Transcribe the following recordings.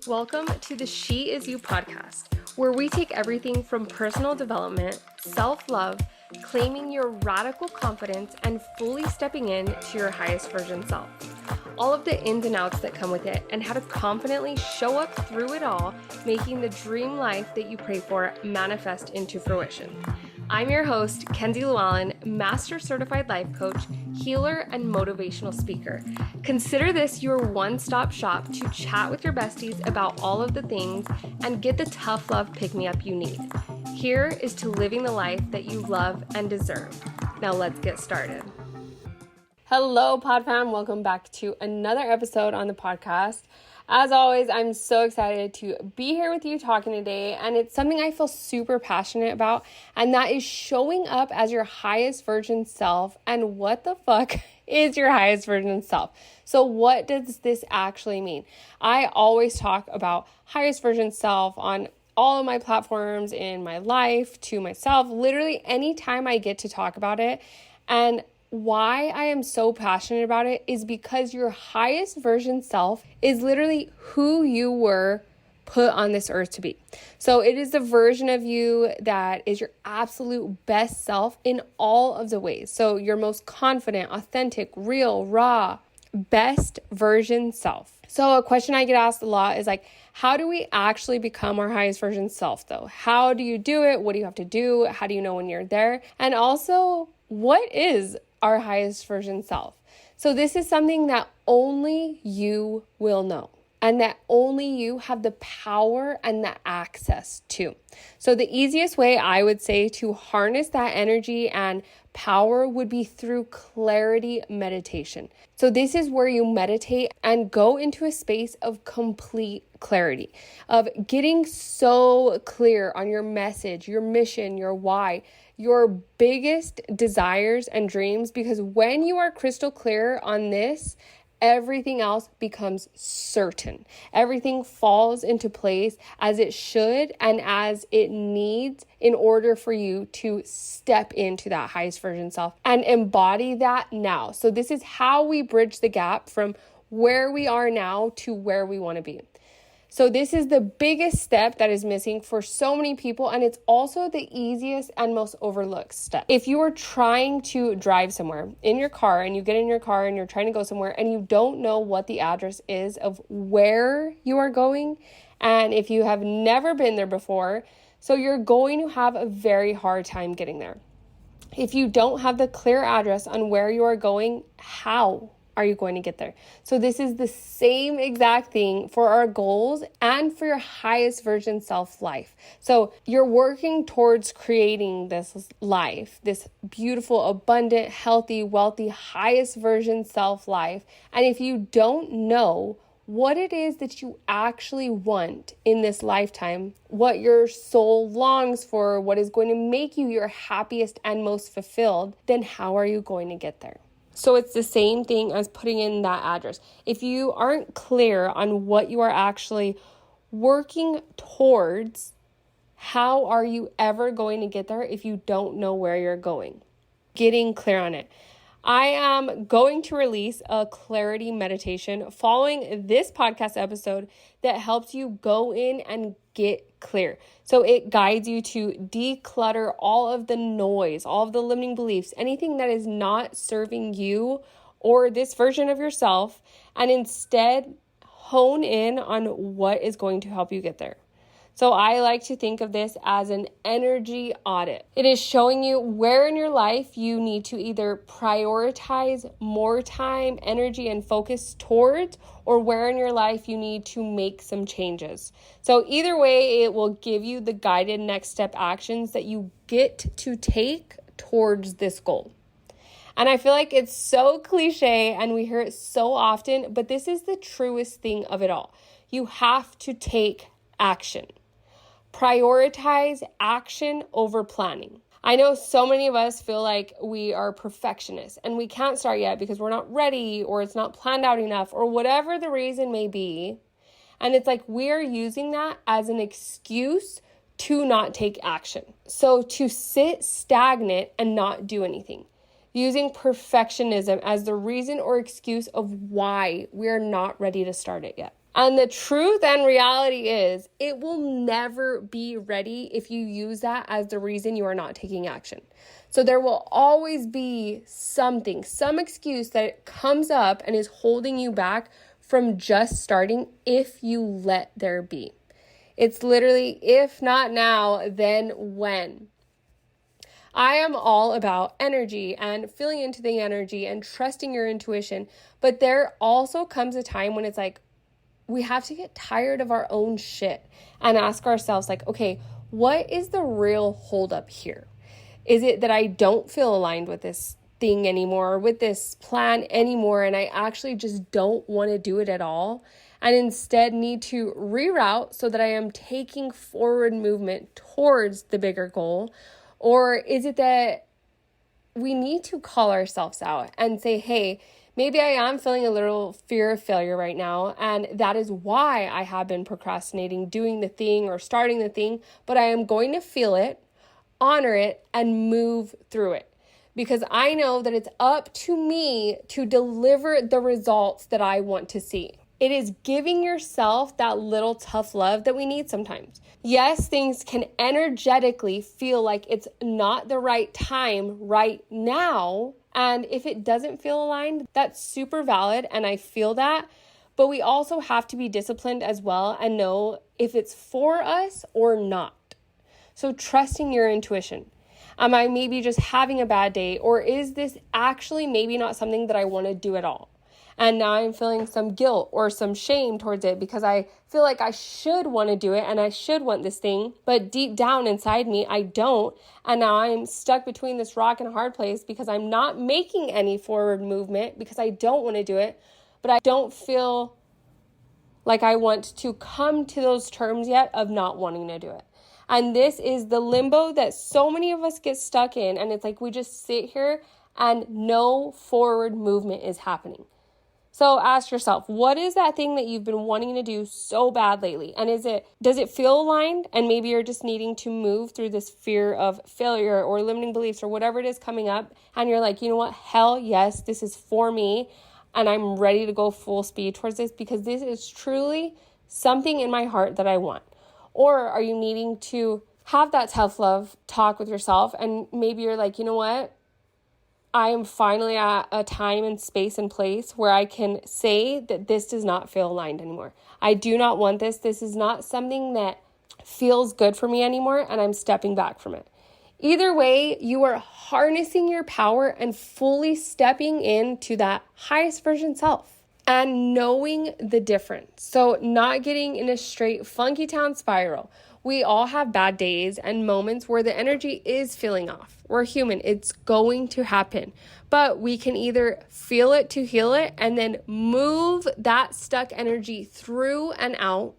Welcome to the She Is You podcast, where we take everything from personal development, self-love, claiming your radical confidence, and fully stepping in to your highest version self. All of the ins and outs that come with it, and how to confidently show up through it all, making the dream life that you pray for manifest into fruition. I'm your host, Kenzie Master Certified Life Coach, healer, and motivational speaker. Consider this your one-stop shop to chat with your besties about all of the things and get the tough love pick-me-up you need. Here is to living the life that you love and deserve. Now let's get started. Hello, Pod Fam. Welcome back to another episode on the podcast. As always, I'm so excited to be here with you talking today, and it's something I feel super passionate about, and that is showing up as your highest version self. And what the fuck is your highest version self? So what does this actually mean? I always talk about highest version self on all of my platforms, in my life, to myself, literally anytime I get to talk about it. And why I am so passionate about it is because your highest version self is literally who you were put on this earth to be. So it is the version of you that is your absolute best self in all of the ways. So your most confident, authentic, real, raw, best version self. So a question I get asked a lot is like, how do we actually become our highest version self though? How do you do it? What do you have to do? How do you know when you're there? And also, what is our highest version self? So this is something that only you will know, and that only you have the power and the access to. So the easiest way I would say to harness that energy and power would be through clarity meditation. So this is where you meditate and go into a space of complete clarity, of getting so clear on your message, your mission, your why, your biggest desires and dreams, because when you are crystal clear on this, everything else becomes certain. Everything falls into place as it should and as it needs in order for you to step into that highest version self and embody that now. So this is how we bridge the gap from where we are now to where we want to be. So this is the biggest step that is missing for so many people, and it's also the easiest and most overlooked step. If you are trying to drive somewhere in your car, and you get in your car and you're trying to go somewhere and you don't know what the address is of where you are going, and if you have never been there before, so you're going to have a very hard time getting there. If you don't have the clear address on where you are going, how are you going to get there? So this is the same exact thing for our goals and for your highest version self life. So you're working towards creating this life, this beautiful, abundant, healthy, wealthy, highest version self life. And if you don't know what it is that you actually want in this lifetime, what your soul longs for, what is going to make you your happiest and most fulfilled, then how are you going to get there? So it's the same thing as putting in that address. If you aren't clear on what you are actually working towards, how are you ever going to get there if you don't know where you're going? Getting clear on it. I am going to release a clarity meditation following this podcast episode that helps you go in and get clear. So it guides you to declutter all of the noise, all of the limiting beliefs, anything that is not serving you or this version of yourself, and instead hone in on what is going to help you get there. So I like to think of this as an energy audit. It is showing you where in your life you need to either prioritize more time, energy, and focus towards, or where in your life you need to make some changes. So either way, it will give you the guided next step actions that you get to take towards this goal. And I feel like it's so cliche and we hear it so often, but this is the truest thing of it all. You have to take action. Prioritize action over planning. I know so many of us feel like we are perfectionists and we can't start yet because we're not ready or it's not planned out enough or whatever the reason may be. And it's like we're using that as an excuse to not take action. So to sit stagnant and not do anything. Using perfectionism as the reason or excuse of why we're not ready to start it yet. And the truth and reality is it will never be ready if you use that as the reason you are not taking action. So there will always be something, some excuse that comes up and is holding you back from just starting if you let there be. It's literally, if not now, then when? I am all about energy and feeling into the energy and trusting your intuition. But there also comes a time when it's like, we have to get tired of our own shit and ask ourselves like, okay, what is the real holdup here? Is it that I don't feel aligned with this thing anymore or with this plan anymore, and I actually just don't want to do it at all and instead need to reroute so that I am taking forward movement towards the bigger goal? Or is it that we need to call ourselves out and say, hey, maybe I am feeling a little fear of failure right now, and that is why I have been procrastinating doing the thing or starting the thing, but I am going to feel it, honor it, and move through it. Because I know that it's up to me to deliver the results that I want to see. It is giving yourself that little tough love that we need sometimes. Yes, things can energetically feel like it's not the right time right now. And if it doesn't feel aligned, that's super valid. And I feel that. But we also have to be disciplined as well and know if it's for us or not. So trusting your intuition. Am I maybe just having a bad day? Or is this actually maybe not something that I want to do at all? And now I'm feeling some guilt or some shame towards it because I feel like I should want to do it and I should want this thing. But deep down inside me, I don't. And now I'm stuck between this rock and a hard place because I'm not making any forward movement because I don't want to do it. But I don't feel like I want to come to those terms yet of not wanting to do it. And this is the limbo that so many of us get stuck in. And it's like we just sit here and no forward movement is happening. So ask yourself, what is that thing that you've been wanting to do so bad lately? And does it feel aligned? And maybe you're just needing to move through this fear of failure or limiting beliefs or whatever it is coming up. And you're like, you know what? Hell yes, this is for me. And I'm ready to go full speed towards this because this is truly something in my heart that I want. Or are you needing to have that self-love talk with yourself? And maybe you're like, you know what? I am finally at a time and space and place where I can say that this does not feel aligned anymore. I do not want this. This is not something that feels good for me anymore, and I'm stepping back from it. Either way, you are harnessing your power and fully stepping into that highest version self and knowing the difference. So not getting in a straight funky town spiral. We all have bad days and moments where the energy is feeling off. We're human. It's going to happen. But we can either feel it to heal it and then move that stuck energy through and out,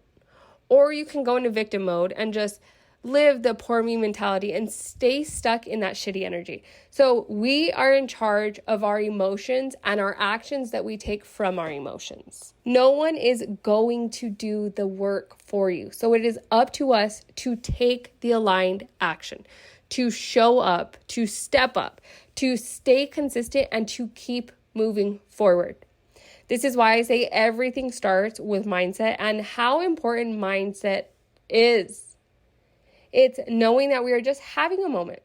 or you can go into victim mode and just live the poor me mentality and stay stuck in that shitty energy. So we are in charge of our emotions and our actions that we take from our emotions. No one is going to do the work for you. So it is up to us to take the aligned action, to show up, to step up, to stay consistent, and to keep moving forward. This is why I say everything starts with mindset and how important mindset is. It's knowing that we are just having a moment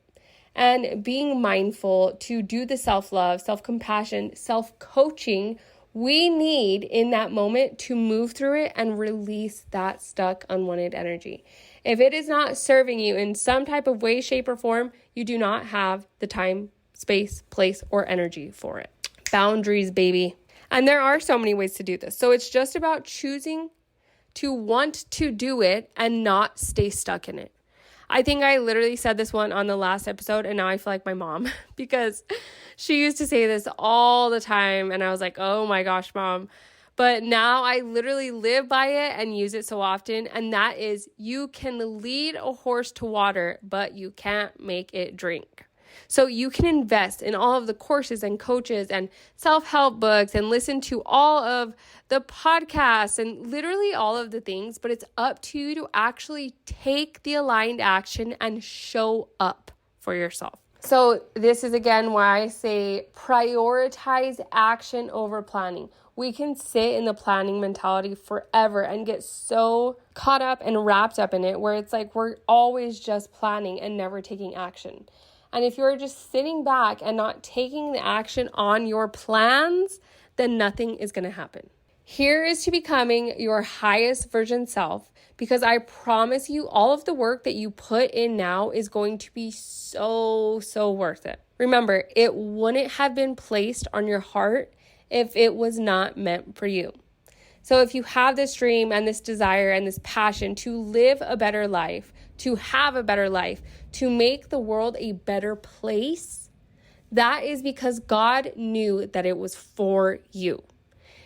and being mindful to do the self-love, self-compassion, self-coaching we need in that moment to move through it and release that stuck, unwanted energy. If it is not serving you in some type of way, shape, or form, you do not have the time, space, place, or energy for it. Boundaries, baby. And there are so many ways to do this. So it's just about choosing to want to do it and not stay stuck in it. I think I literally said this one on the last episode, and now I feel like my mom because she used to say this all the time, and I was like, oh my gosh, Mom. But now I literally live by it and use it so often, and that is, you can lead a horse to water, but you can't make it drink. So you can invest in all of the courses and coaches and self-help books and listen to all of the podcasts and literally all of the things, but it's up to you to actually take the aligned action and show up for yourself. So this is again why I say prioritize action over planning. we can sit in the planning mentality forever and get so caught up and wrapped up in it where it's like we're always just planning and never taking action. And if you're just sitting back and not taking the action on your plans, then nothing is going to happen. Here is to becoming your highest version self, because I promise you all of the work that you put in now is going to be so worth it. Remember, it wouldn't have been placed on your heart if it was not meant for you. So if you have this dream and this desire and this passion to live a better life, to have a better life, to make the world a better place, that is because God knew that it was for you.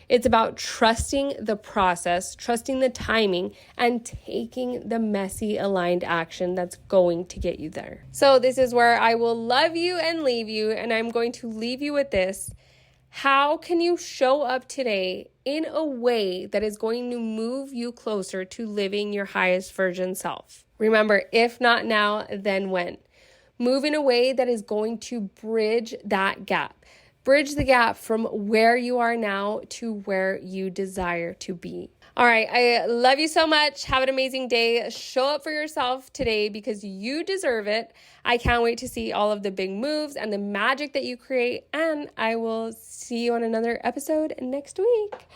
It's about trusting the process, trusting the timing, and taking the messy aligned action that's going to get you there. So this is where I will love you and leave you, and I'm going to leave you with this. How can you show up today in a way that is going to move you closer to living your highest version self? Remember, if not now, then when? Move in a way that is going to bridge that gap. Bridge the gap from where you are now to where you desire to be. All right, I love you so much. Have an amazing day. Show up for yourself today because you deserve it. I can't wait to see all of the big moves and the magic that you create. And I will see you on another episode next week.